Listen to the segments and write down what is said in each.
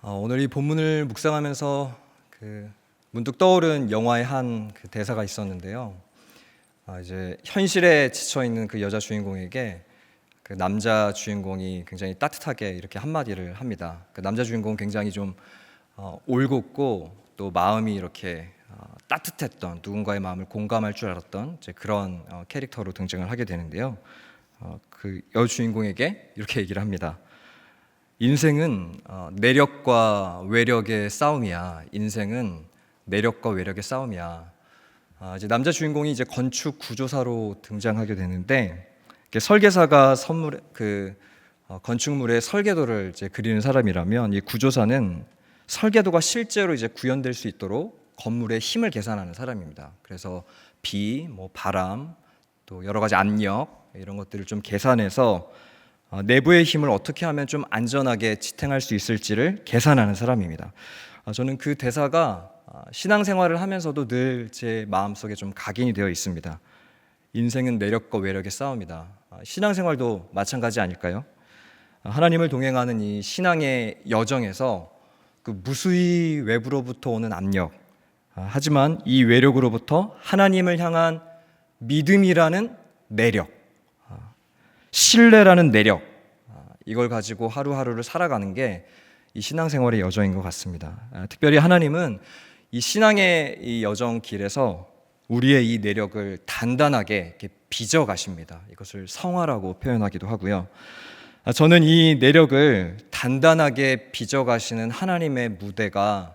오늘 이 본문을 묵상하면서 문득 떠오른 영화의 한 대사가 있었는데요. 이제 현실에 지쳐 있는 그 여자 주인공에게 그 남자 주인공이 굉장히 따뜻하게 이렇게 한마디를 합니다. 그 남자 주인공은 굉장히 좀 올곧고 또 마음이 이렇게 따뜻했던, 누군가의 마음을 공감할 줄 알았던 이제 그런 캐릭터로 등장을 하게 되는데요. 그 여주인공에게 이렇게 얘기를 합니다. 인생은 내력과 외력의 싸움이야. 인생은 내력과 외력의 싸움이야. 이제 남자 주인공이 이제 건축 구조사로 등장하게 되는데, 설계사가 건축물의 설계도를 이제 그리는 사람이라면, 이 구조사는 설계도가 실제로 이제 구현될 수 있도록 건물의 힘을 계산하는 사람입니다. 그래서 비, 바람, 또 여러 가지 압력 이런 것들을 좀 계산해서 내부의 힘을 어떻게 하면 좀 안전하게 지탱할 수 있을지를 계산하는 사람입니다. 저는 그 대사가 신앙생활을 하면서도 늘 제 마음속에 좀 각인이 되어 있습니다. 인생은 내력과 외력의 싸움이다. 신앙생활도 마찬가지 아닐까요? 하나님을 동행하는 이 신앙의 여정에서 그 무수히 외부로부터 오는 압력, 하지만 이 외력으로부터 하나님을 향한 믿음이라는 내력, 신뢰라는 내력, 이걸 가지고 하루하루를 살아가는 게 이 신앙생활의 여정인 것 같습니다. 특별히 하나님은 이 신앙의 이 여정 길에서 우리의 이 내력을 단단하게 이렇게 빚어 가십니다. 이것을 성화라고 표현하기도 하고요. 저는 이 내력을 단단하게 빚어 가시는 하나님의 무대가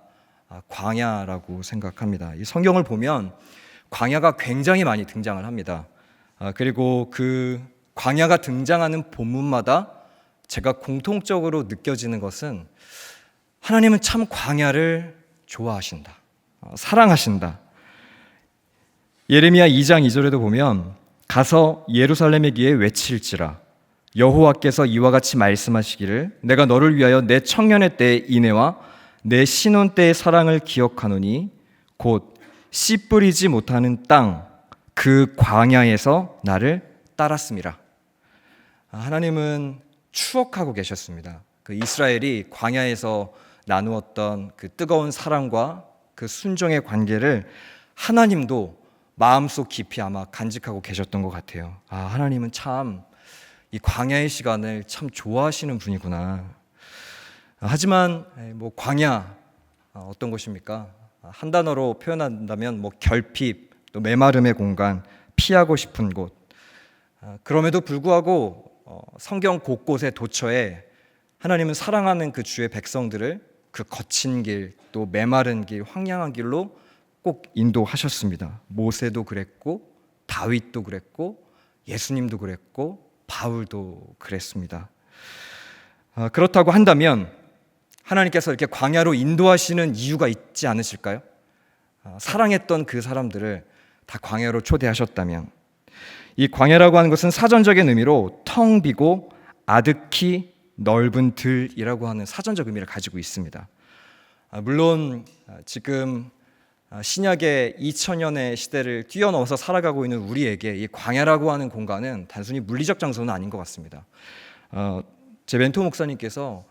광야라고 생각합니다. 이 성경을 보면 광야가 굉장히 많이 등장을 합니다. 그리고 그 광야가 등장하는 본문마다 제가 공통적으로 느껴지는 것은 하나님은 참 광야를 좋아하신다, 사랑하신다. 예레미야 2장 2절에도 보면 가서 예루살렘에 기에 외칠지라 여호와께서 이와 같이 말씀하시기를 내가 너를 위하여 내 청년의 때의 인애와 내 신혼 때의 사랑을 기억하노니 곧 씨 뿌리지 못하는 땅 그 광야에서 나를 따랐음이라. 하나님은 추억하고 계셨습니다. 그 이스라엘이 광야에서 나누었던 그 뜨거운 사랑과 그 순종의 관계를 하나님도 마음속 깊이 아마 간직하고 계셨던 것 같아요. 하나님은 참 이 광야의 시간을 참 좋아하시는 분이구나. 하지만 광야 어떤 곳입니까? 한 단어로 표현한다면 결핍, 또 메마름의 공간, 피하고 싶은 곳. 그럼에도 불구하고 성경 곳곳에 도처에 하나님은 사랑하는 그 주의 백성들을 그 거친 길, 또 메마른 길, 황량한 길로 꼭 인도하셨습니다. 모세도 그랬고 다윗도 그랬고 예수님도 그랬고 바울도 그랬습니다. 그렇다고 한다면 하나님께서 이렇게 광야로 인도하시는 이유가 있지 않으실까요? 사랑했던 그 사람들을 다 광야로 초대하셨다면, 이 광야라고 하는 것은 사전적인 의미로 텅 비고 아득히 넓은 들이라고 하는 사전적 의미를 가지고 있습니다. 물론 지금 신약의 2000년의 시대를 뛰어넘어서 살아가고 있는 우리에게 이 광야라고 하는 공간은 단순히 물리적 장소는 아닌 것 같습니다. 제 멘토 목사님께서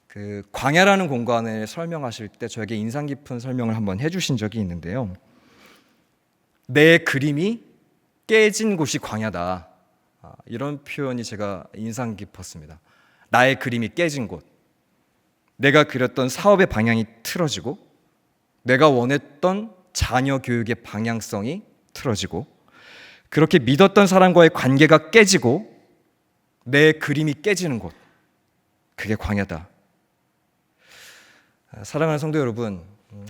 그 광야라는 공간을 설명하실 때 저에게 인상 깊은 설명을 한번 해주신 적이 있는데요. 내 그림이 깨진 곳이 광야다. 이런 표현이 제가 인상 깊었습니다. 나의 그림이 깨진 곳, 내가 그렸던 사업의 방향이 틀어지고, 내가 원했던 자녀 교육의 방향성이 틀어지고, 그렇게 믿었던 사람과의 관계가 깨지고 내 그림이 깨지는 곳, 그게 광야다. 사랑하는 성도 여러분,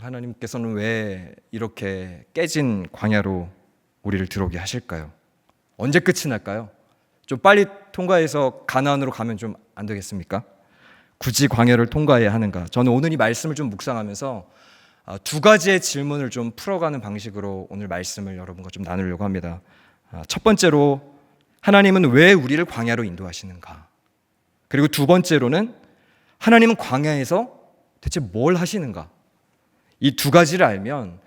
하나님께서는 왜 이렇게 깨진 광야로 우리를 들어오게 하실까요? 언제 끝이 날까요? 좀 빨리 통과해서 가나안으로 가면 좀 안 되겠습니까? 굳이 광야를 통과해야 하는가? 저는 오늘 이 말씀을 좀 묵상하면서 두 가지의 질문을 좀 풀어가는 방식으로 오늘 말씀을 여러분과 좀 나누려고 합니다. 첫 번째로, 하나님은 왜 우리를 광야로 인도하시는가? 그리고 두 번째로는, 하나님은 광야에서 대체 뭘 하시는가? 이 두 가지를 알면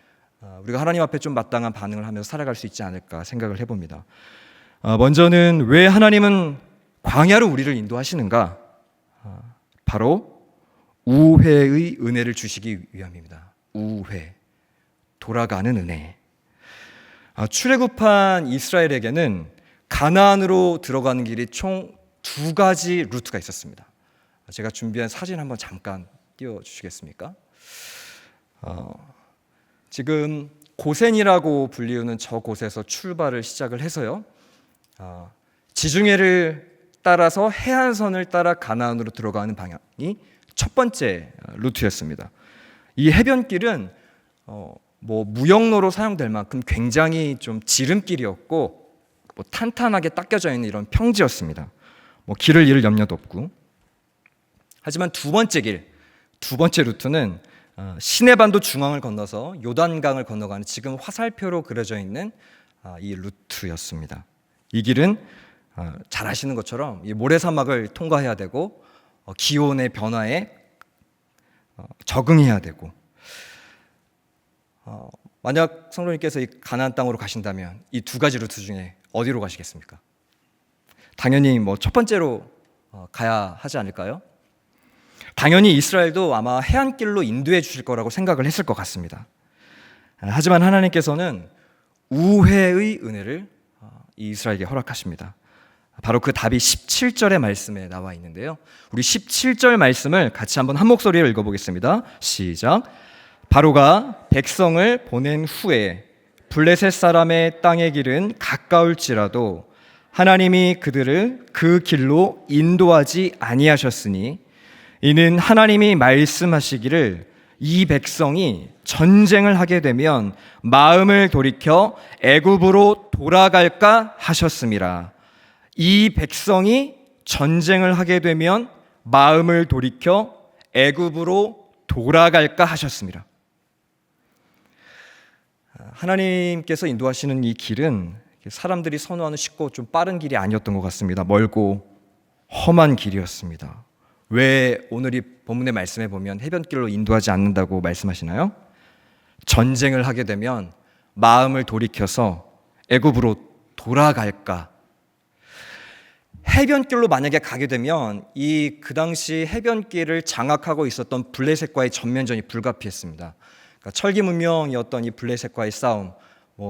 우리가 하나님 앞에 좀 마땅한 반응을 하면서 살아갈 수 있지 않을까 생각을 해봅니다. 먼저는 왜 하나님은 광야로 우리를 인도하시는가? 바로 우회의 은혜를 주시기 위함입니다. 우회, 돌아가는 은혜. 출애굽한 이스라엘에게는 가나안으로 들어가는 길이 총 2가지 루트가 있었습니다. 제가 준비한 사진 한번 잠깐 띄워주시겠습니까? 지금 고센이라고 불리우는 저곳에서 출발을 시작을 해서요, 지중해를 따라서 해안선을 따라 가나안으로 들어가는 방향이 첫 번째 루트였습니다. 이 해변길은 무역로로 사용될 만큼 굉장히 좀 지름길이었고 탄탄하게 닦여져 있는 이런 평지였습니다. 길을 잃을 염려도 없고. 하지만 두 번째 루트는 시내반도 중앙을 건너서 요단강을 건너가는 지금 화살표로 그려져 있는 이 루트였습니다. 이 길은 잘 아시는 것처럼 이 모래사막을 통과해야 되고 기온의 변화에 적응해야 되고, 만약 성도님께서 이 가나안 땅으로 가신다면 이 2가지 루트 중에 어디로 가시겠습니까? 당연히 첫 번째로 가야 하지 않을까요? 당연히 이스라엘도 아마 해안길로 인도해 주실 거라고 생각을 했을 것 같습니다. 하지만 하나님께서는 우회의 은혜를 이스라엘에게 허락하십니다. 바로 그 답이 17절의 말씀에 나와 있는데요, 우리 17절 말씀을 같이 한번 한 목소리로 읽어보겠습니다. 시작. 바로가 백성을 보낸 후에 블레셋 사람의 땅의 길은 가까울지라도 하나님이 그들을 그 길로 인도하지 아니하셨으니 이는 하나님이 말씀하시기를 이 백성이 전쟁을 하게 되면 마음을 돌이켜 애굽으로 돌아갈까 하셨음이라. 이 백성이 전쟁을 하게 되면 마음을 돌이켜 애굽으로 돌아갈까 하셨습니다. 하나님께서 인도하시는 이 길은 사람들이 선호하는 쉽고 좀 빠른 길이 아니었던 것 같습니다. 멀고 험한 길이었습니다. 왜 오늘 이 본문의 말씀에 보면 해변길로 인도하지 않는다고 말씀하시나요? 전쟁을 하게 되면 마음을 돌이켜서 애굽으로 돌아갈까. 해변길로 만약에 가게 되면 그 당시 해변길을 장악하고 있었던 블레셋과의 전면전이 불가피했습니다. 그러니까 철기 문명이었던 이 블레셋과의 싸움,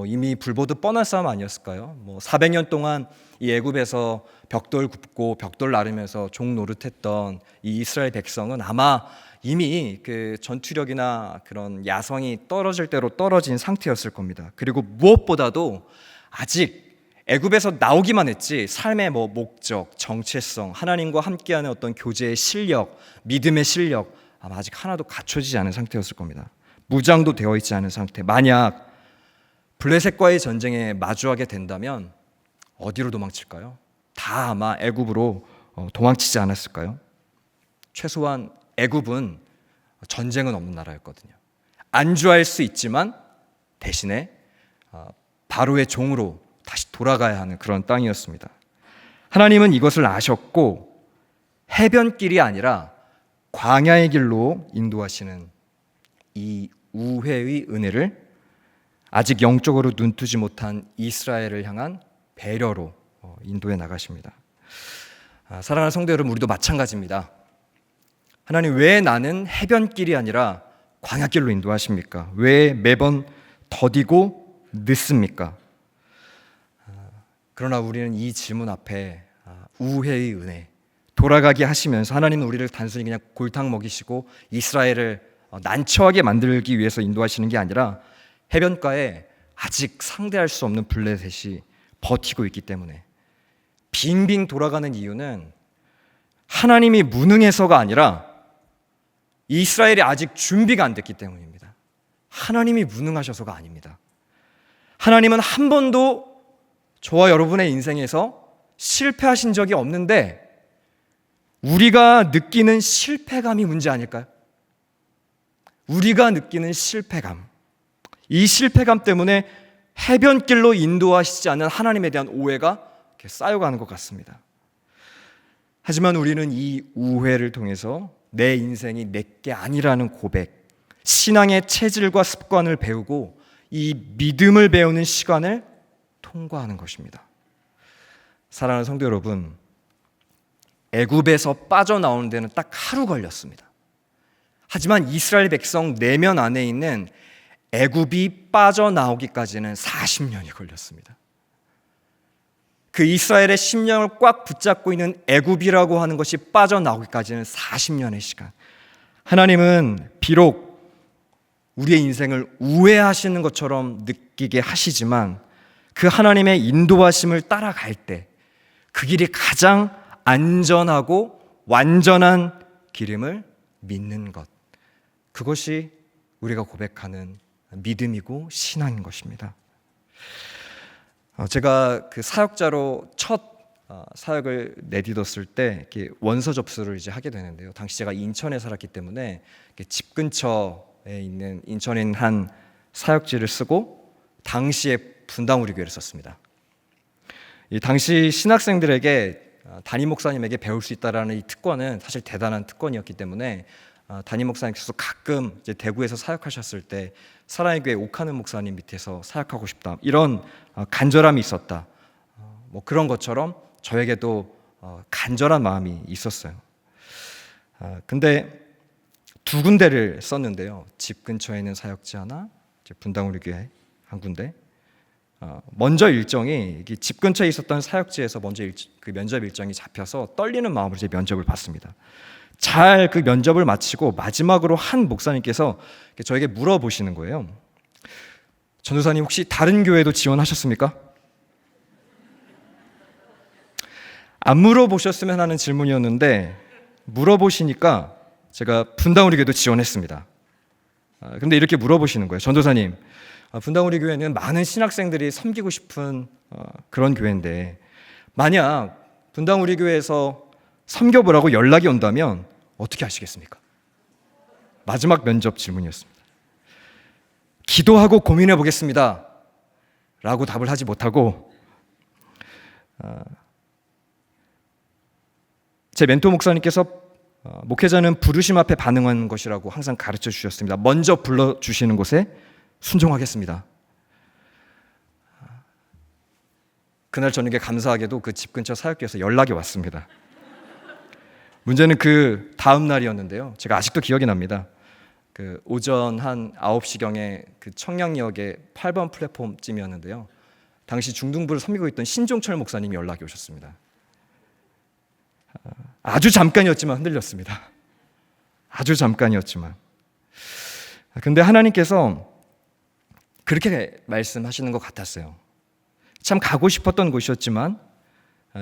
이미 불보듯 뻔한 싸움 아니었을까요? 400년 동안 이 애굽에서 벽돌 굽고 벽돌 나르면서 종 노릇했던 이 이스라엘 백성은 아마 이미 그 전투력이나 그런 야성이 떨어질 대로 떨어진 상태였을 겁니다. 그리고 무엇보다도 아직 애굽에서 나오기만 했지 삶의 목적, 정체성, 하나님과 함께하는 어떤 교제의 실력, 믿음의 실력 아마 아직 하나도 갖춰지지 않은 상태였을 겁니다. 무장도 되어 있지 않은 상태. 만약 블레셋과의 전쟁에 마주하게 된다면 어디로 도망칠까요? 다 아마 애굽으로 도망치지 않았을까요? 최소한 애굽은 전쟁은 없는 나라였거든요. 안주할 수 있지만 대신에 바로의 종으로 다시 돌아가야 하는 그런 땅이었습니다. 하나님은 이것을 아셨고 해변길이 아니라 광야의 길로 인도하시는 이 우회의 은혜를 아직 영적으로 눈뜨지 못한 이스라엘을 향한 배려로 인도해 나가십니다. 사랑하는 성도 여러분, 우리도 마찬가지입니다. 하나님, 왜 나는 해변길이 아니라 광야길로 인도하십니까? 왜 매번 더디고 늦습니까? 그러나 우리는 이 질문 앞에 우회의 은혜, 돌아가게 하시면서 하나님은 우리를 단순히 그냥 골탕 먹이시고 이스라엘을 난처하게 만들기 위해서 인도하시는 게 아니라 해변가에 아직 상대할 수 없는 블레셋이 버티고 있기 때문에, 빙빙 돌아가는 이유는 하나님이 무능해서가 아니라 이스라엘이 아직 준비가 안 됐기 때문입니다. 하나님이 무능하셔서가 아닙니다. 하나님은 한 번도 저와 여러분의 인생에서 실패하신 적이 없는데 우리가 느끼는 실패감이 문제 아닐까요? 우리가 느끼는 실패감, 이 실패감 때문에 해변길로 인도하시지 않는 하나님에 대한 오해가 이렇게 쌓여가는 것 같습니다. 하지만 우리는 이 우회를 통해서 내 인생이 내게 아니라는 고백, 신앙의 체질과 습관을 배우고 이 믿음을 배우는 시간을 통과하는 것입니다. 사랑하는 성도 여러분, 애굽에서 빠져나오는 데는 딱 하루 걸렸습니다. 하지만 이스라엘 백성 내면 안에 있는 애굽이 빠져나오기까지는 40년이 걸렸습니다. 그 이스라엘의 심령을 꽉 붙잡고 있는 애굽이라고 하는 것이 빠져나오기까지는 40년의 시간. 하나님은 비록 우리의 인생을 우회하시는 것처럼 느끼게 하시지만 그 하나님의 인도하심을 따라갈 때 그 길이 가장 안전하고 완전한 길임을 믿는 것, 그것이 우리가 고백하는 믿음이고 신앙인 것입니다. 제가 그 사역자로 첫 사역을 내딛었을 때 이렇게 원서 접수를 이제 하게 되는데요. 당시 제가 인천에 살았기 때문에 집 근처에 있는 인천에 있는 한 사역지를 쓰고 당시에 분당 우리 교회를 썼습니다. 이 당시 신학생들에게 담임 목사님에게 배울 수 있다라는 이 특권은 사실 대단한 특권이었기 때문에 담임 목사님께서 가끔 이제 대구에서 사역하셨을 때 사랑의 교회 옥하는 목사님 밑에서 사역하고 싶다, 이런 간절함이 있었다. 뭐 그런 것처럼 저에게도 간절한 마음이 있었어요. 근데 두 군데를 썼는데요. 집 근처에 있는 사역지 하나, 이제 분당 우리 교회 한 군데. 먼저 일정이 집 근처에 있었던 사역지에서 먼저 그 면접 일정이 잡혀서 떨리는 마음으로 이제 면접을 봤습니다. 잘 그 면접을 마치고 마지막으로 한 목사님께서 저에게 물어보시는 거예요. 전도사님, 혹시 다른 교회도 지원하셨습니까? 안 물어보셨으면 하는 질문이었는데 물어보시니까 제가 분당 우리 교회도 지원했습니다. 근데 이렇게 물어보시는 거예요. 전도사님, 분당 우리 교회는 많은 신학생들이 섬기고 싶은 그런 교회인데 만약 분당 우리 교회에서 섬겨보라고 연락이 온다면 어떻게 하시겠습니까? 마지막 면접 질문이었습니다. 기도하고 고민해 보겠습니다 라고 답을 하지 못하고 제 멘토 목사님께서 목회자는 부르심 앞에 반응하는 것이라고 항상 가르쳐 주셨습니다. 먼저 불러주시는 곳에 순종하겠습니다. 그날 저녁에 감사하게도 그 집 근처 사역교회에서 연락이 왔습니다. 문제는 그 다음 날이었는데요. 제가 아직도 기억이 납니다. 그 오전 한 9시경에 그 청량역의 8번 플랫폼쯤이었는데요. 당시 중등부를 섬기고 있던 신종철 목사님이 연락이 오셨습니다. 아주 잠깐이었지만 흔들렸습니다. 아주 잠깐이었지만. 근데 하나님께서 그렇게 말씀하시는 것 같았어요. 참 가고 싶었던 곳이었지만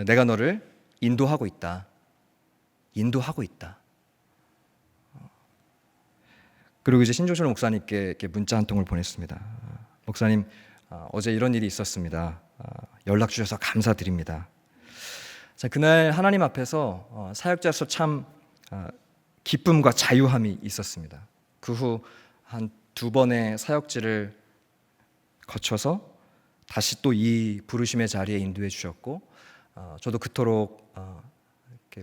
내가 너를 인도하고 있다. 인도하고 있다. 그리고 이제 신종철 목사님께 이렇게 문자 한 통을 보냈습니다. 목사님, 어제 이런 일이 있었습니다. 연락 주셔서 감사드립니다. 자, 그날 하나님 앞에서 사역자로서 참 기쁨과 자유함이 있었습니다. 그 후 한 2번의 사역지를 거쳐서 다시 또 이 부르심의 자리에 인도해 주셨고 저도 그토록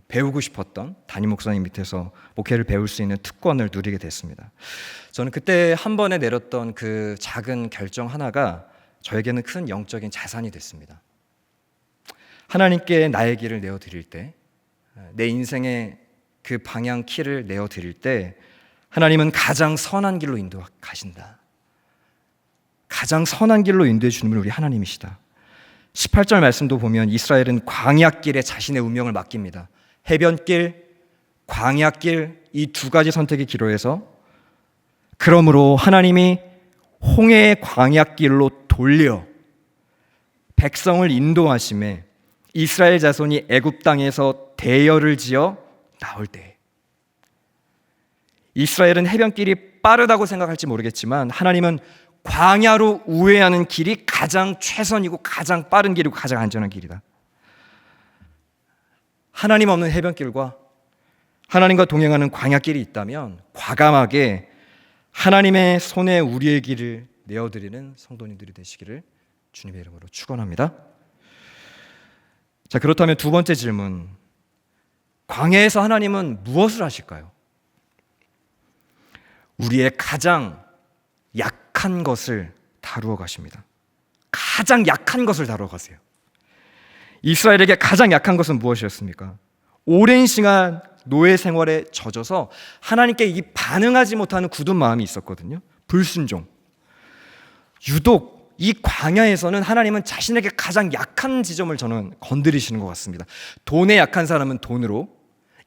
배우고 싶었던 담임 목사님 밑에서 목회를 배울 수 있는 특권을 누리게 됐습니다. 저는 그때 한 번에 내렸던 그 작은 결정 하나가 저에게는 큰 영적인 자산이 됐습니다. 하나님께 나의 길을 내어드릴 때, 내 인생의 그 방향 키를 내어드릴 때 하나님은 가장 선한 길로 인도하신다. 가장 선한 길로 인도해 주는 분이 우리 하나님이시다. 18절 말씀도 보면 이스라엘은 광야길에 자신의 운명을 맡깁니다. 해변길, 광야길, 이 두 가지 선택이 기로해서 그러므로 하나님이 홍해의 광야길로 돌려 백성을 인도하심에 이스라엘 자손이 애굽 땅에서 대열을 지어 나올 때, 이스라엘은 해변길이 빠르다고 생각할지 모르겠지만 하나님은 광야로 우회하는 길이 가장 최선이고 가장 빠른 길이고 가장 안전한 길이다. 하나님 없는 해변길과 하나님과 동행하는 광야길이 있다면 과감하게 하나님의 손에 우리의 길을 내어드리는 성도님들이 되시기를 주님의 이름으로 축원합니다. 자, 그렇다면 두 번째 질문, 광야에서 하나님은 무엇을 하실까요? 우리의 가장 약한 것을 다루어 가십니다. 가장 약한 것을 다루어 가세요. 이스라엘에게 가장 약한 것은 무엇이었습니까? 오랜 시간 노예 생활에 젖어서 하나님께 이 반응하지 못하는 굳은 마음이 있었거든요. 불순종. 유독 이 광야에서는 하나님은 자신에게 가장 약한 지점을 저는 건드리시는 것 같습니다. 돈에 약한 사람은 돈으로,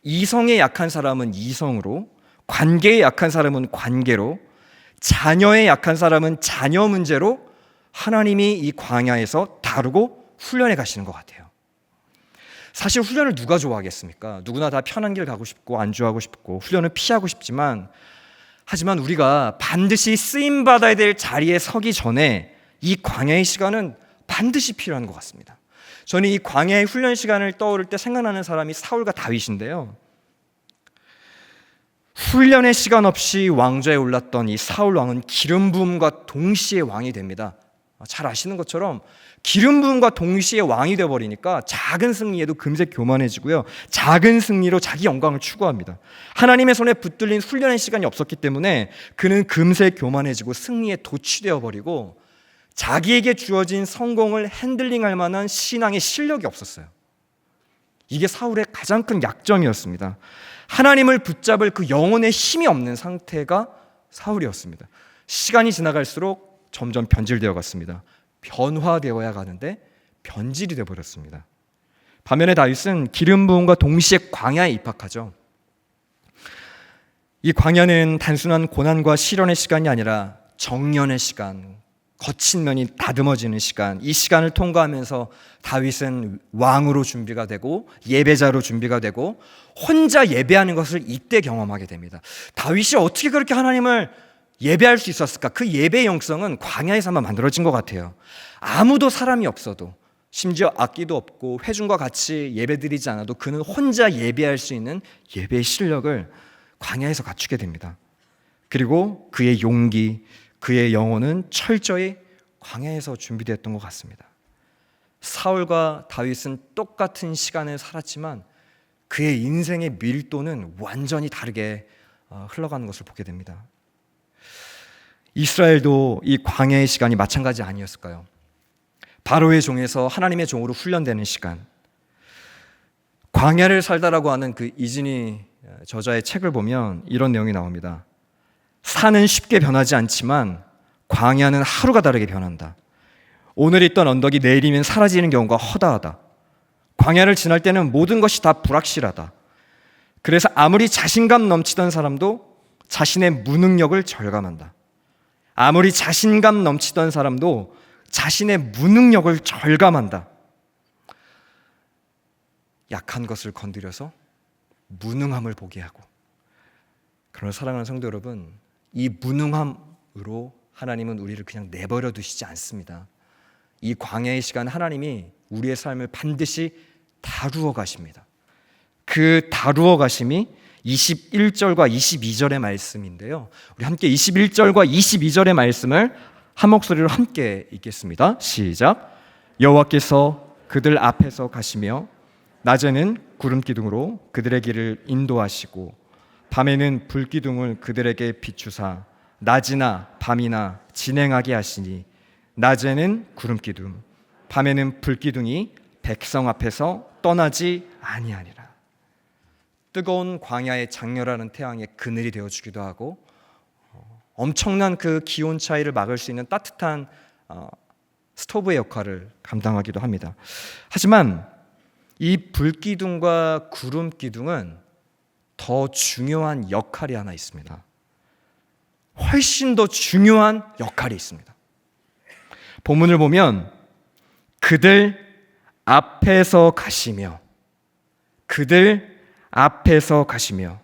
이성에 약한 사람은 이성으로, 관계에 약한 사람은 관계로, 자녀에 약한 사람은 자녀 문제로 하나님이 이 광야에서 다루고 훈련해 가시는 것 같아요. 사실 훈련을 누가 좋아하겠습니까? 누구나 다 편한 길 가고 싶고 안주하고 싶고 훈련을 피하고 싶지만, 하지만 우리가 반드시 쓰임받아야 될 자리에 서기 전에 이 광야의 시간은 반드시 필요한 것 같습니다. 저는 이 광야의 훈련 시간을 떠오를 때 생각나는 사람이 사울과 다윗인데요. 훈련의 시간 없이 왕좌에 올랐던 이 사울 왕은 기름 부음과 동시에 왕이 됩니다. 잘 아시는 것처럼 기름 부음과 동시에 왕이 되어버리니까 작은 승리에도 금세 교만해지고요, 작은 승리로 자기 영광을 추구합니다. 하나님의 손에 붙들린 훈련의 시간이 없었기 때문에 그는 금세 교만해지고 승리에 도취되어 버리고 자기에게 주어진 성공을 핸들링할 만한 신앙의 실력이 없었어요. 이게 사울의 가장 큰 약점이었습니다. 하나님을 붙잡을 그 영혼의 힘이 없는 상태가 사울이었습니다. 시간이 지나갈수록 점점 변질되어 갔습니다. 변화되어야 가는데 변질이 되어버렸습니다. 반면에 다윗은 기름 부음과 동시에 광야에 입학하죠. 이 광야는 단순한 고난과 시련의 시간이 아니라 정련의 시간, 거친 면이 다듬어지는 시간, 이 시간을 통과하면서 다윗은 왕으로 준비가 되고 예배자로 준비가 되고 혼자 예배하는 것을 이때 경험하게 됩니다. 다윗이 어떻게 그렇게 하나님을 예배할 수 있었을까? 그 예배의 영성은 광야에서만 만들어진 것 같아요. 아무도 사람이 없어도, 심지어 악기도 없고 회중과 같이 예배드리지 않아도 그는 혼자 예배할 수 있는 예배의 실력을 광야에서 갖추게 됩니다. 그리고 그의 용기, 그의 영혼은 철저히 광야에서 준비되었던 것 같습니다. 사울과 다윗은 똑같은 시간을 살았지만 그의 인생의 밀도는 완전히 다르게 흘러가는 것을 보게 됩니다. 이스라엘도 이 광야의 시간이 마찬가지 아니었을까요? 바로의 종에서 하나님의 종으로 훈련되는 시간, 광야를 살다라고 하는 그 이진희 저자의 책을 보면 이런 내용이 나옵니다. 산은 쉽게 변하지 않지만 광야는 하루가 다르게 변한다. 오늘 있던 언덕이 내일이면 사라지는 경우가 허다하다. 광야를 지날 때는 모든 것이 다 불확실하다. 그래서 아무리 자신감 넘치던 사람도 자신의 무능력을 절감한다. 아무리 자신감 넘치던 사람도 자신의 무능력을 절감한다. 약한 것을 건드려서 무능함을 보게 하고, 그러나 사랑하는 성도 여러분, 이 무능함으로 하나님은 우리를 그냥 내버려 두시지 않습니다. 이 광야의 시간 하나님이 우리의 삶을 반드시 다루어 가십니다. 그 다루어 가심이 21절과 22절의 말씀인데요, 우리 함께 21절과 22절의 말씀을 한 목소리로 함께 읽겠습니다. 시작. 여호와께서 그들 앞에서 가시며 낮에는 구름 기둥으로 그들의 길을 인도하시고 밤에는 불 기둥을 그들에게 비추사 낮이나 밤이나 진행하게 하시니 낮에는 구름 기둥, 밤에는 불 기둥이 백성 앞에서 떠나지 아니하니라. 뜨거운 광야의 장렬하는 태양의 그늘이 되어주기도 하고, 엄청난 그 기온 차이를 막을 수 있는 따뜻한 스토브의 역할을 감당하기도 합니다. 하지만 이 불기둥과 구름기둥은 더 중요한 역할이 하나 있습니다. 훨씬 더 중요한 역할이 있습니다. 본문을 보면 그들 앞에서 가시며, 그들 앞에서 가시며,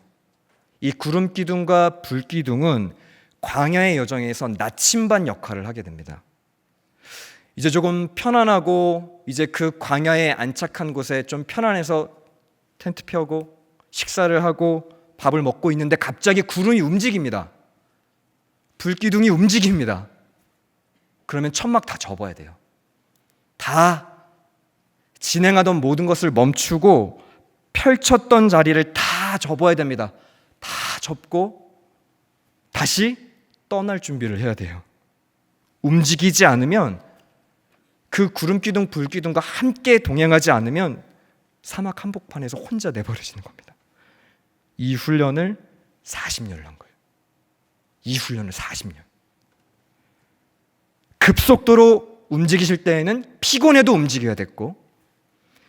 이 구름기둥과 불기둥은 광야의 여정에서 나침반 역할을 하게 됩니다. 이제 조금 편안하고 이제 그 광야에 안착한 곳에 좀 편안해서 텐트 펴고 식사를 하고 밥을 먹고 있는데 갑자기 구름이 움직입니다. 불기둥이 움직입니다. 그러면 천막 다 접어야 돼요. 다 진행하던 모든 것을 멈추고 펼쳤던 자리를 다 접어야 됩니다. 다 접고 다시 떠날 준비를 해야 돼요. 움직이지 않으면, 그 구름기둥 불기둥과 함께 동행하지 않으면 사막 한복판에서 혼자 내버려지는 겁니다. 이 훈련을 40년을 한 거예요. 이 훈련을 40년. 급속도로 움직이실 때에는 피곤해도 움직여야 됐고,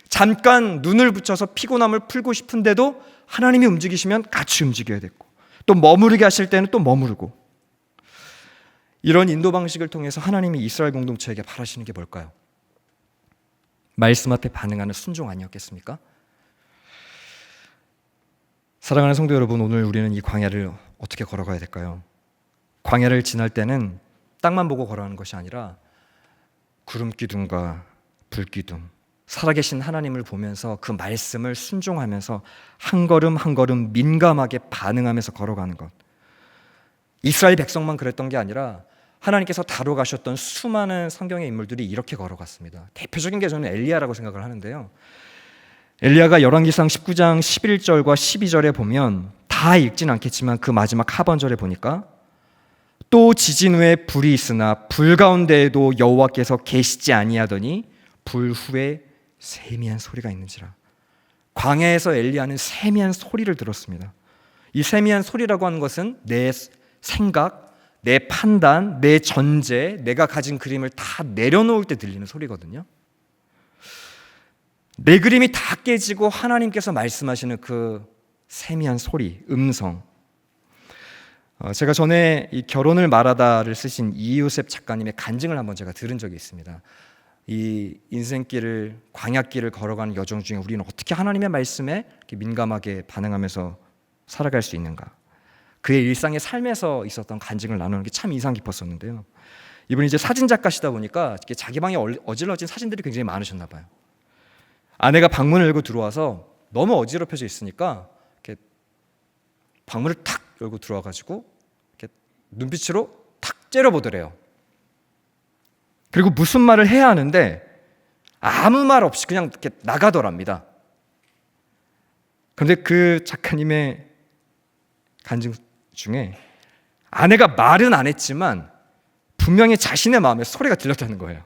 잠깐 눈을 붙여서 피곤함을 풀고 싶은데도 하나님이 움직이시면 같이 움직여야 됐고, 또 머무르게 하실 때는 또 머무르고. 이런 인도 방식을 통해서 하나님이 이스라엘 공동체에게 바라시는 게 뭘까요? 말씀 앞에 반응하는 순종 아니었겠습니까? 사랑하는 성도 여러분, 오늘 우리는 이 광야를 어떻게 걸어가야 될까요? 광야를 지날 때는 땅만 보고 걸어가는 것이 아니라 구름 기둥과 불 기둥, 살아계신 하나님을 보면서 그 말씀을 순종하면서 한 걸음 한 걸음 민감하게 반응하면서 걸어가는 것. 이스라엘 백성만 그랬던 게 아니라 하나님께서 다뤄가셨던 수많은 성경의 인물들이 이렇게 걸어갔습니다. 대표적인 게 저는 엘리야라고 생각을 하는데요. 엘리야가 열왕기상 19장 11절과 12절에 보면, 다 읽진 않겠지만 그 마지막 하반절에 보니까, 또 지진 후에 불이 있으나 불 가운데에도 여호와께서 계시지 아니하더니 불 후에 세미한 소리가 있는지라. 광야에서 엘리야는 세미한 소리를 들었습니다. 이 세미한 소리라고 하는 것은 내 생각, 내 판단, 내 전제, 내가 가진 그림을 다 내려놓을 때 들리는 소리거든요. 내 그림이 다 깨지고 하나님께서 말씀하시는 그 세미한 소리, 음성. 제가 전에 이 결혼을 말하다를 쓰신 이요셉 작가님의 간증을 한번 제가 들은 적이 있습니다. 이 인생길을, 광야길을 걸어가는 여정 중에 우리는 어떻게 하나님의 말씀에 이렇게 민감하게 반응하면서 살아갈 수 있는가? 그의 일상의 삶에서 있었던 간증을 나누는 게 참 인상 깊었었는데요. 이분이 이제 사진 작가시다 보니까 자기 방에 어질러진 사진들이 굉장히 많으셨나 봐요. 아내가 방문을 열고 들어와서 너무 어지럽혀져 있으니까 이렇게 방문을 탁 열고 들어와가지고 이렇게 눈빛으로 탁 째려보더래요. 그리고 무슨 말을 해야 하는데 아무 말 없이 그냥 이렇게 나가더랍니다. 그런데 그 작가님의 간증 중에 아내가 말은 안 했지만 분명히 자신의 마음에 소리가 들렸다는 거예요.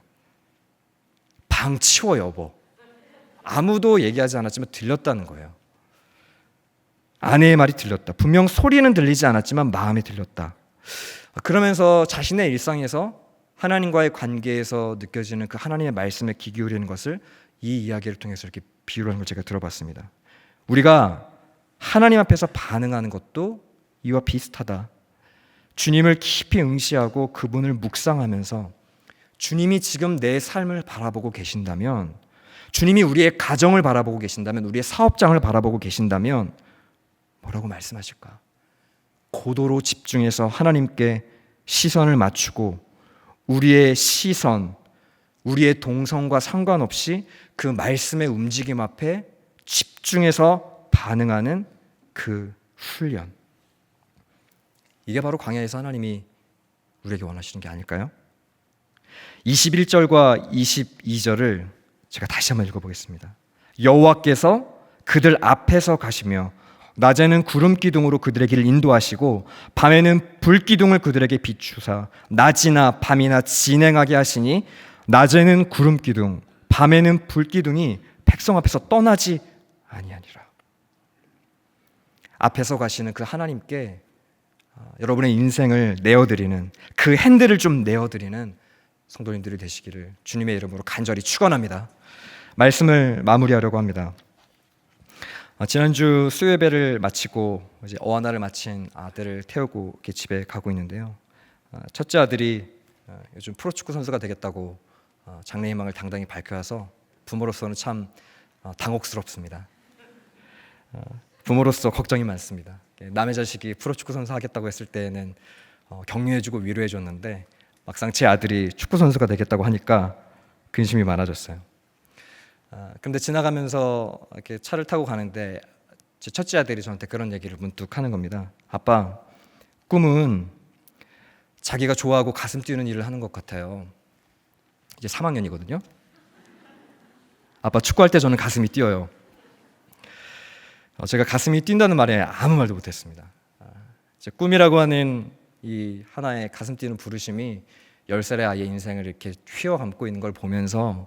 방 치워 여보. 아무도 얘기하지 않았지만 들렸다는 거예요. 아내의 말이 들렸다. 분명 소리는 들리지 않았지만 마음에 들렸다. 그러면서 자신의 일상에서 하나님과의 관계에서 느껴지는 그 하나님의 말씀에 귀 기울이는 것을 이 이야기를 통해서 이렇게 비유를 하는 걸 제가 들어봤습니다. 우리가 하나님 앞에서 반응하는 것도 이와 비슷하다. 주님을 깊이 응시하고 그분을 묵상하면서 주님이 지금 내 삶을 바라보고 계신다면, 주님이 우리의 가정을 바라보고 계신다면, 우리의 사업장을 바라보고 계신다면 뭐라고 말씀하실까? 고도로 집중해서 하나님께 시선을 맞추고 우리의 시선, 우리의 동선과 상관없이 그 말씀의 움직임 앞에 집중해서 반응하는 그 훈련. 이게 바로 광야에서 하나님이 우리에게 원하시는 게 아닐까요? 21절과 22절을 제가 다시 한번 읽어보겠습니다. 여호와께서 그들 앞에서 가시며 낮에는 구름 기둥으로 그들의 길을 인도하시고 밤에는 불 기둥을 그들에게 비추사 낮이나 밤이나 진행하게 하시니 낮에는 구름 기둥, 밤에는 불 기둥이 백성 앞에서 떠나지 아니하니라. 앞에서 가시는 그 하나님께 여러분의 인생을 내어드리는, 그 핸들을 좀 내어드리는 성도님들이 되시기를 주님의 이름으로 간절히 축원합니다. 말씀을 마무리하려고 합니다. 지난주 수요예배를 마치고 이제 어하나를 마친 아들을 태우고 이렇게 집에 가고 있는데요. 첫째 아들이 요즘 프로축구 선수가 되겠다고 장래희망을 당당히 밝혀서 부모로서는 참 당혹스럽습니다. 부모로서 걱정이 많습니다. 남의 자식이 프로축구 선수 하겠다고 했을 때는 격려해주고 위로해줬는데 막상 제 아들이 축구 선수가 되겠다고 하니까 근심이 많아졌어요. 근데 지나가면서 이렇게 차를 타고 가는데 제 첫째 아들이 저한테 그런 얘기를 문득 하는 겁니다. 아빠, 꿈은 자기가 좋아하고 가슴 뛰는 일을 하는 것 같아요. 이제 3학년이거든요. 아빠, 축구할 때 저는 가슴이 뛰어요. 제가 가슴이 뛴다는 말에 아무 말도 못했습니다. 제 꿈이라고 하는 이 하나의 가슴 뛰는 부르심이 10살의 아이의 인생을 이렇게 휘어감고 있는 걸 보면서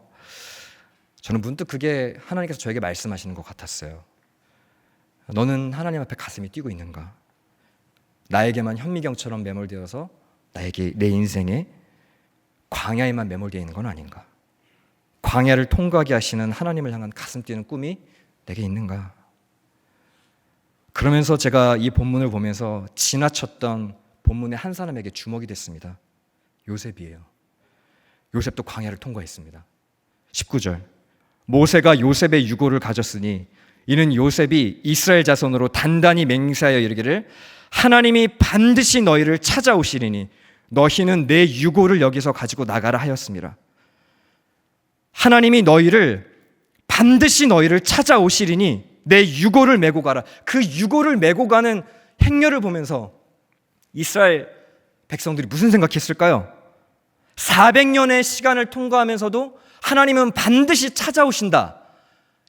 저는 문득 그게 하나님께서 저에게 말씀하시는 것 같았어요. 너는 하나님 앞에 가슴이 뛰고 있는가? 나에게만 현미경처럼 매몰되어서 나에게 내 인생에 광야에만 매몰되어 있는 건 아닌가? 광야를 통과하게 하시는 하나님을 향한 가슴 뛰는 꿈이 내게 있는가? 그러면서 제가 이 본문을 보면서 지나쳤던 본문의 한 사람에게 주목이 됐습니다. 요셉이에요. 요셉도 광야를 통과했습니다. 19절, 모세가 요셉의 유고를 가졌으니 이는 요셉이 이스라엘 자손으로 단단히 맹세하여 이르기를 하나님이 반드시 너희를 찾아오시리니 너희는 내 유고를 여기서 가지고 나가라 하였습니다. 하나님이 반드시 너희를 찾아오시리니 내 유고를 메고 가라. 그 유고를 메고 가는 행렬을 보면서 이스라엘 백성들이 무슨 생각했을까요? 400년의 시간을 통과하면서도 하나님은 반드시 찾아오신다.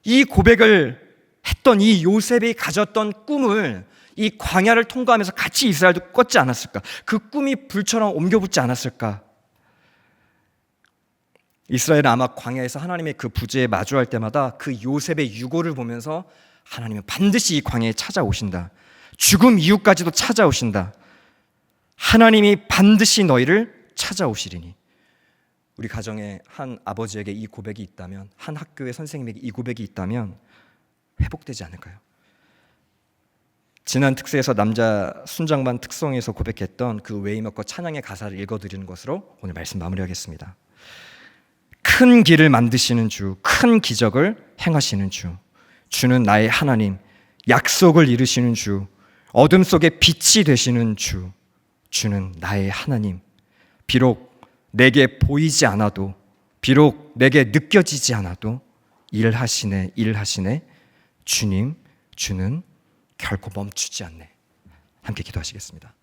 이 고백을 했던 이 요셉이 가졌던 꿈을 이 광야를 통과하면서 같이 이스라엘도 꿨지 않았을까? 그 꿈이 불처럼 옮겨붙지 않았을까? 이스라엘은 아마 광야에서 하나님의 그 부재에 마주할 때마다 그 요셉의 유고를 보면서 하나님은 반드시 이 광야에 찾아오신다. 죽음 이후까지도 찾아오신다. 하나님이 반드시 너희를 찾아오시리니. 우리 가정에 한 아버지에게 이 고백이 있다면, 한 학교의 선생님에게 이 고백이 있다면 회복되지 않을까요? 지난 특세에서 남자 순장반 특성에서 고백했던 그 웨이머커 찬양의 가사를 읽어드리는 것으로 오늘 말씀 마무리하겠습니다. 큰 길을 만드시는 주, 큰 기적을 행하시는 주, 주는 나의 하나님, 약속을 이루시는 주, 어둠 속에 빛이 되시는 주, 주는 나의 하나님. 비록 내게 보이지 않아도, 비록 내게 느껴지지 않아도 일하시네 주님, 주는 결코 멈추지 않네. 함께 기도하시겠습니다.